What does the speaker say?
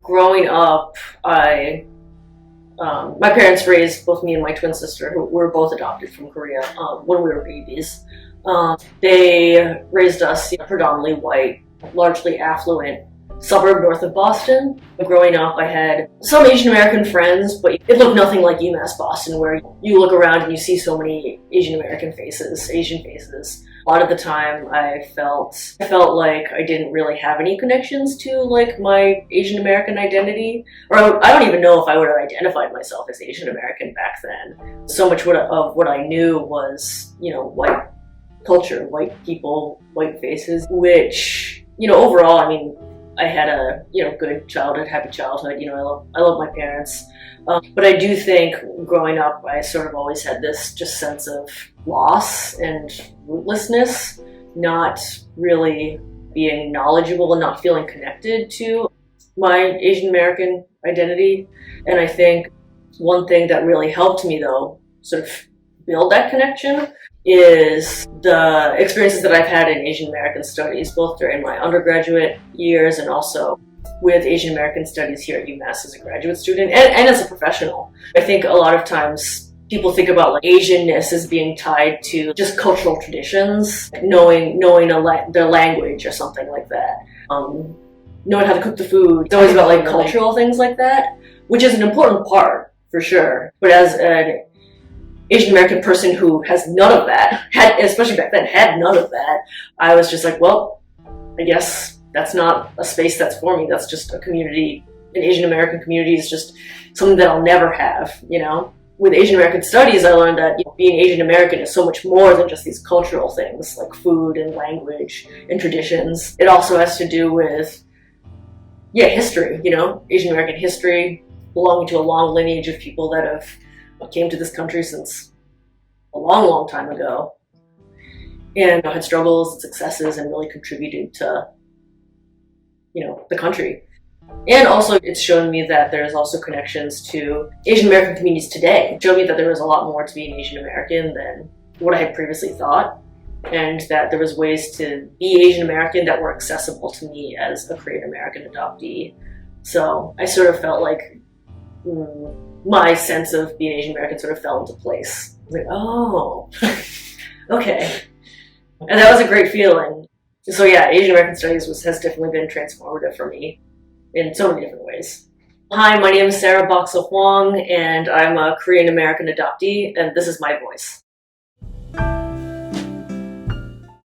growing up, my parents raised both me and my twin sister, who were both adopted from Korea when we were babies. They raised us predominantly white, largely affluent suburb north of Boston. Growing up, I had some Asian American friends, but it looked nothing like UMass Boston, where you look around and you see so many Asian American faces, Asian faces. A lot of the time I felt like I didn't really have any connections to like my Asian American identity, or I don't even know if I would have identified myself as Asian American back then. So much of what I knew was, white culture, white people, white faces, which, overall, I mean, I had a good childhood, happy childhood. I love my parents, but I do think growing up, I sort of always had this just sense of loss and rootlessness, not really being knowledgeable and not feeling connected to my Asian American identity. And I think one thing that really helped me, though, sort of build that connection is the experiences that I've had in Asian American studies, both during my undergraduate years and also with Asian American studies here at UMass as a graduate student and as a professional. I think a lot of times people think about like Asianness as being tied to just cultural traditions, knowing the language or something like that, knowing how to cook the food. It's always about like cultural things like that, which is an important part for sure. But as an Asian American person who has none of that, especially back then, had none of that, I was just like, well, I guess that's not a space that's for me. That's just a community. An Asian American community is just something that I'll never have, With Asian American studies, I learned that being Asian American is so much more than just these cultural things like food and language and traditions. It also has to do with, history, Asian American history, belonging to a long lineage of people that have came to this country since a long, long time ago, and had struggles and successes and really contributed to, the country. And also it's shown me that there's also connections to Asian American communities today. It showed me that there was a lot more to being Asian American than what I had previously thought, and that there was ways to be Asian American that were accessible to me as a Korean American adoptee. So I sort of felt like my sense of being Asian American sort of fell into place. I was like, oh, okay. And that was a great feeling. So yeah, Asian American Studies has definitely been transformative for me in so many different ways. Hi, my name is Sara Hoang, and I'm a Korean American adoptee, and this is my voice.